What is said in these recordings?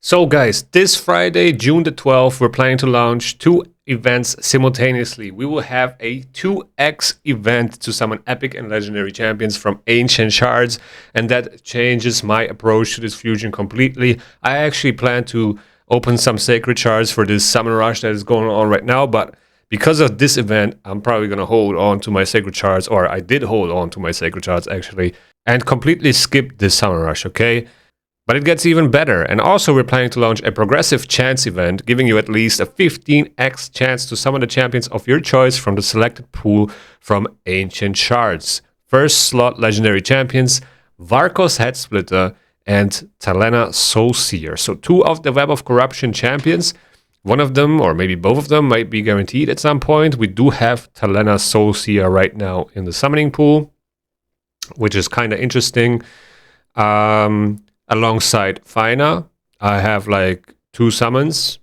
So guys, this Friday, June the 12th, we're planning to launch two events simultaneously. We will have a 2x event to summon epic and legendary champions from Ancient Shards, and that changes my approach to this fusion completely. I actually plan to open some sacred shards for this summon rush that is going on right now, but because of this event, I'm probably going to hold on to my sacred shards, or I did hold on to my sacred shards actually, and completely skip this summon rush, okay? But it gets even better, and also we're planning to launch a progressive chance event, giving you at least a 15x chance to summon the champions of your choice from the selected pool from Ancient Shards. First slot legendary champions, Varkos Headsplitter and Talena Soulseer. So two of the Web of Corruption champions. One of them, or maybe both of them, might be guaranteed at some point. We do have Talena Soulseer right now in the summoning pool, which is kind of interesting. Alongside Fina, I have like two summons,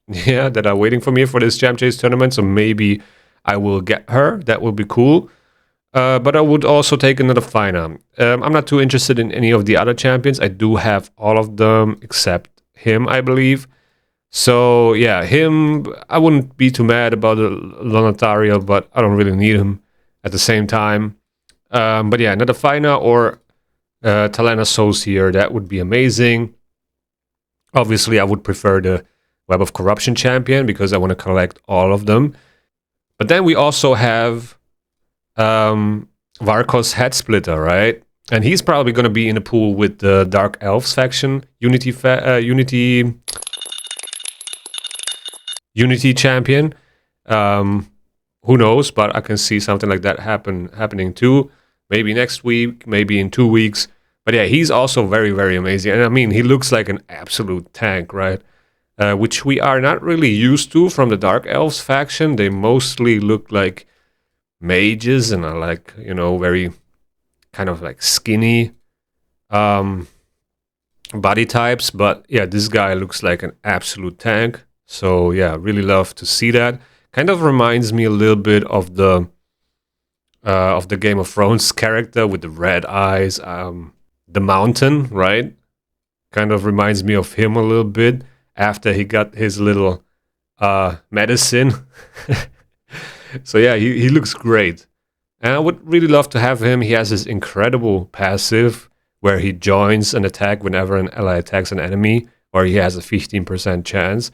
that are waiting for me for this Jam Chase tournament. So maybe I will get her. That would be cool. But I would also take another Fina. I'm not too interested in any of the other champions. I do have all of them except him, I believe. So yeah, him, I wouldn't be too mad about the Lonatariel, but I don't really need him at the same time. But yeah, another Fina or Talena Soulseer, that would be amazing. Obviously, I would prefer the Web of Corruption champion because I want to collect all of them. But then we also have Varkos Headsplitter, right? And he's probably going to be in a pool with the Dark Elves faction, Unity champion. Who knows? But I can see something like that happening too. Maybe next week, maybe in 2 weeks. But yeah, he's also very, very amazing. And I mean, he looks like an absolute tank, right? Which we are not really used to from the Dark Elves faction. They mostly look like mages and are like, very kind of like skinny body types. But yeah, this guy looks like an absolute tank. So yeah, really love to see that. Kind of reminds me a little bit of the Game of Thrones character with the red eyes, the Mountain, right? Kind of reminds me of him a little bit after he got his little medicine. So yeah, he looks great. And I would really love to have him. He has this incredible passive where he joins an attack whenever an ally attacks an enemy, or he has a 15% chance.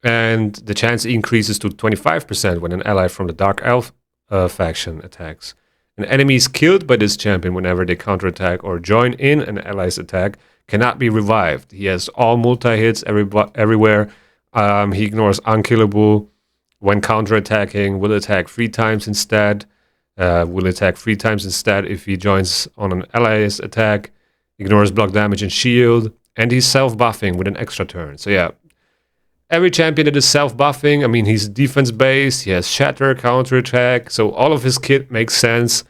And the chance increases to 25% when an ally from the Dark Elf faction attacks. An enemy is killed by this champion whenever they counterattack or join in an ally's attack cannot be revived. He has all multi-hits everywhere. He ignores unkillable. When counterattacking, will attack 3 times instead. Will attack 3 times instead if he joins on an ally's attack. Ignores block damage and shield. And he's self-buffing with an extra turn. So yeah, every champion that is self-buffing, I mean, he's defense-based, he has Shatter, counterattack, so all of his kit makes sense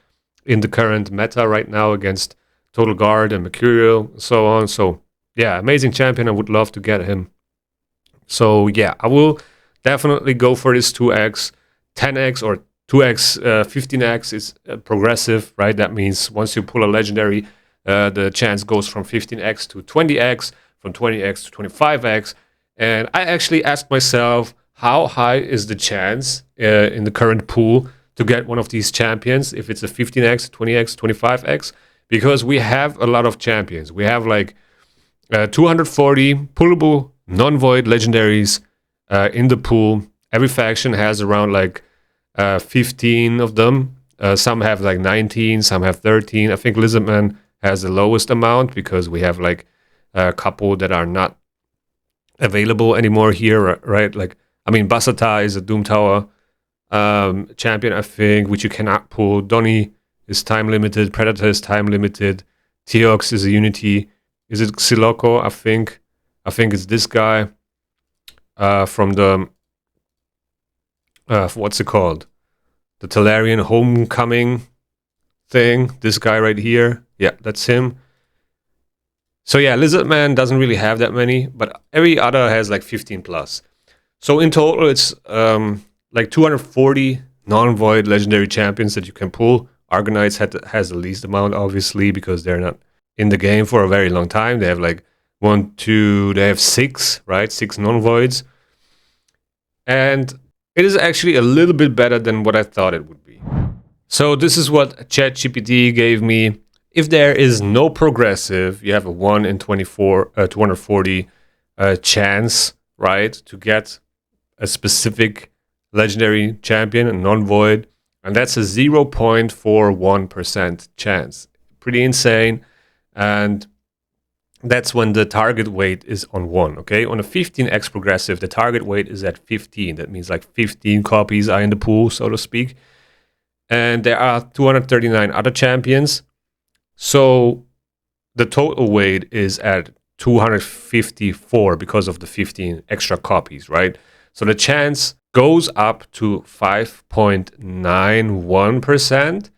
in the current meta right now against Total Guard and Mercurial, and so on. So, yeah, amazing champion, I would love to get him. So, yeah, I will definitely go for this 2x, 10x, or 2x, 15x is progressive, right? That means once you pull a legendary, the chance goes from 15x to 20x, from 20x to 25x, and I actually asked myself, how high is the chance in the current pool to get one of these champions, if it's a 15x, 20x, 25x? Because we have a lot of champions. We have like 240 pullable non-void legendaries in the pool. Every faction has around like 15 of them. Some have like 19, some have 13. I think Lizardman has the lowest amount because we have like a couple that are not available anymore here, right? Like, I mean, Basata is a Doom Tower champion, I think, which you cannot pull. Donnie is time limited. Predator is time limited. Teox is a Unity. Is it Xiloko? I think it's this guy from the what's it called? The Talarian Homecoming thing. This guy right here. Yeah, that's him. So yeah, Lizardman doesn't really have that many, but every other has like 15 plus. So in total, it's like 240 non-void legendary champions that you can pull. Argonites has the least amount, obviously, because they're not in the game for a very long time. They have like 1, 2, they have 6, right? 6 non-voids. And it is actually a little bit better than what I thought it would be. So this is what ChatGPT gave me. If there is no progressive, you have a 1 in 240 chance, right, to get a specific legendary champion, a non-void, and that's a 0.41% chance. Pretty insane. And that's when the target weight is on 1, okay? On a 15x progressive, the target weight is at 15. That means like 15 copies are in the pool, so to speak. And there are 239 other champions. So the total weight is at 254 because of the 15 extra copies, right? So the chance goes up to 5.91%.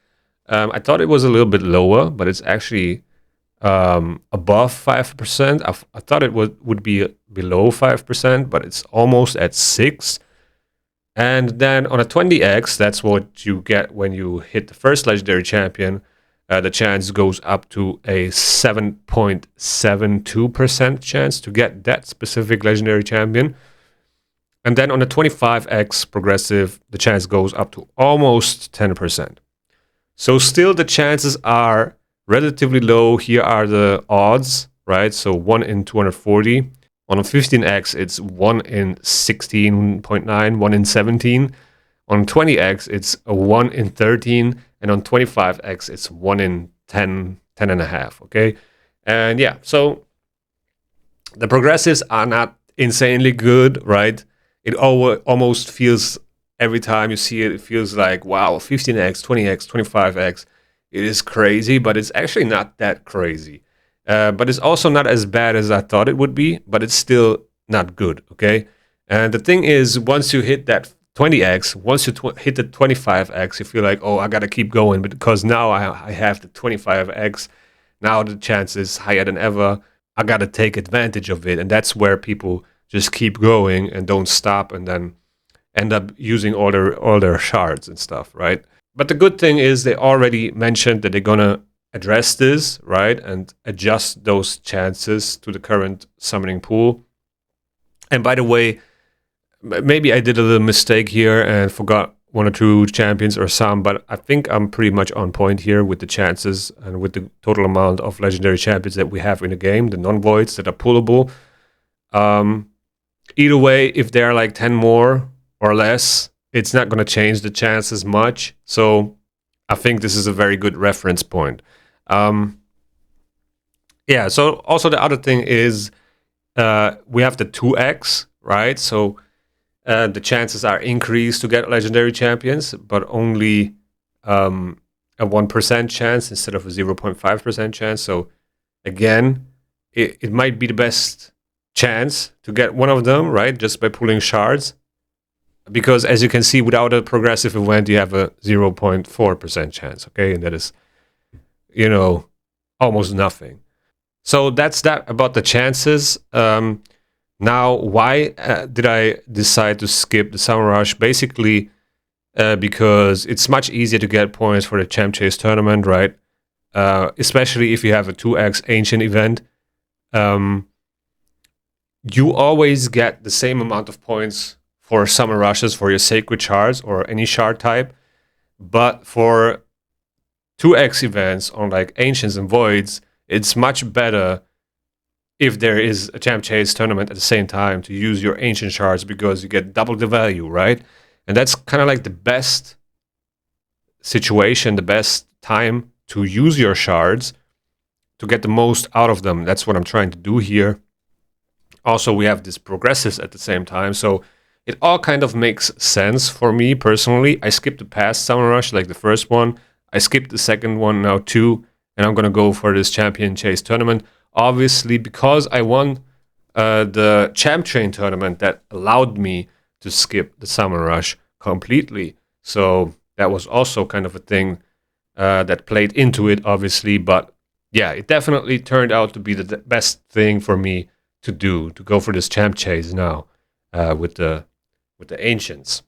I thought it was a little bit lower, but it's actually above 5%. I thought it would be below 5%, but it's almost at 6. And then on a 20x, that's what you get when you hit the first legendary champion. The chance goes up to a 7.72% chance to get that specific legendary champion. And then on a 25x progressive, the chance goes up to almost 10%. So still the chances are relatively low. Here are the odds, right? So 1 in 240. On a 15x, it's 1 in 16.9, 1 in 17. On 20x, it's a 1 in 13. And on 25x, it's 1 in 10, 10 and a half, okay? And yeah, so the progressives are not insanely good, right? It almost feels, every time you see it, it feels like, wow, 15x, 20x, 25x. It is crazy, but it's actually not that crazy. But it's also not as bad as I thought it would be, but it's still not good, okay? And the thing is, once you hit that 20x, once you hit the 25x, you feel like, oh, I gotta keep going, because now I have the 25x. Now the chance is higher than ever. I gotta take advantage of it, and that's where people just keep going and don't stop, and then end up using all their shards and stuff, right? But the good thing is they already mentioned that they're gonna address this, right, and adjust those chances to the current summoning pool. And by the way, maybe I did a little mistake here and forgot 1 or 2 champions or some, but I think I'm pretty much on point here with the chances and with the total amount of legendary champions that we have in the game, the non-voids that are pullable. Either way, if there are like 10 more or less, it's not going to change the chances much. So I think this is a very good reference point. Yeah, so also the other thing is we have the 2x, right? So the chances are increased to get legendary champions, but only a 1% chance instead of a 0.5% chance. So again, it might be the best chance to get one of them, right? Just by pulling shards. Because as you can see, without a progressive event, you have a 0.4% chance, okay? And that is, almost nothing. So that's that about the chances. Now, why did I decide to skip the Summer Rush? Basically, because it's much easier to get points for the Champ Chase tournament, right? Especially if you have a 2x Ancient event. You always get the same amount of points for Summer Rushes for your Sacred Shards or any shard type. But for 2x events on like Ancients and Voids, it's much better if there is a Champ Chase tournament at the same time to use your Ancient Shards, because you get double the value, right? And that's kind of like the best situation, the best time to use your shards to get the most out of them. That's what I'm trying to do here. Also, we have this progressives at the same time, so it all kind of makes sense for me personally. I skipped the past Summer Rush, like the first one. I skipped the second one now too, and I'm gonna go for this Champion Chase tournament. Obviously, because I won the Champ Train tournament, that allowed me to skip the Summer Rush completely. So that was also kind of a thing that played into it, obviously. But yeah, it definitely turned out to be the best thing for me to do, to go for this Champ Chase now with the Ancients.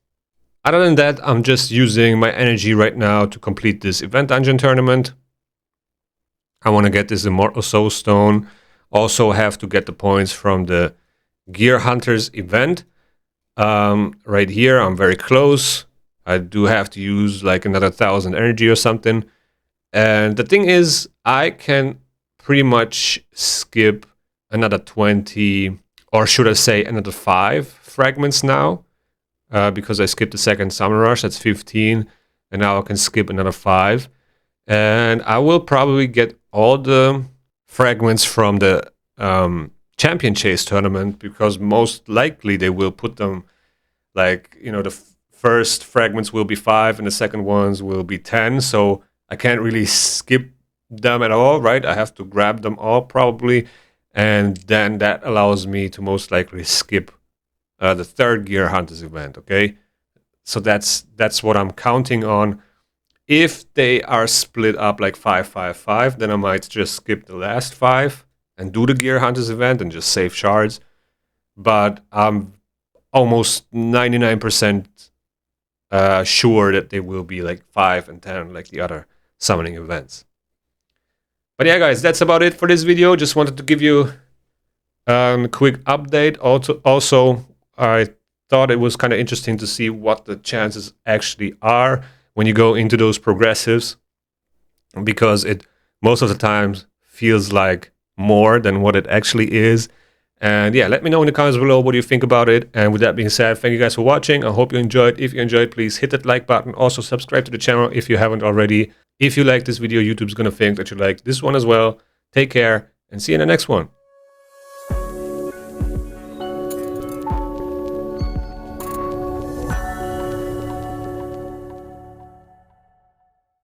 Other than that, I'm just using my energy right now to complete this Event Dungeon tournament. I want to get this Immortal Soul Stone. Also have to get the points from the Gear Hunters event. Right here, I'm very close. I do have to use like another 1,000 energy or something. And the thing is, I can pretty much skip another 20, or should I say another 5 fragments now, because I skipped the second Summon Rush, that's 15, and now I can skip another 5. And I will probably get all the fragments from the Champion Chase tournament, because most likely they will put them like, you know, the first fragments will be 5 and the second ones will be 10. So I can't really skip them at all, right? I have to grab them all probably. And then that allows me to most likely skip the third Gear Hunters event, okay? So that's what I'm counting on. If they are split up like 5, 5, 5, then I might just skip the last 5 and do the Gear Hunters event and just save shards. But I'm almost 99% sure that they will be like 5 and 10 like the other summoning events. But yeah, guys, that's about it for this video. Just wanted to give you a quick update. Also, I thought it was kind of interesting to see what the chances actually are when you go into those progressives, because it most of the times feels like more than what it actually is. And yeah, let me know in the comments below what you think about it. And with that being said, thank you guys for watching. I hope you enjoyed. If you enjoyed, please hit that like button. Also subscribe to the channel if you haven't already. If you like this video, YouTube's gonna think that you like this one as well. Take care and see you in the next one.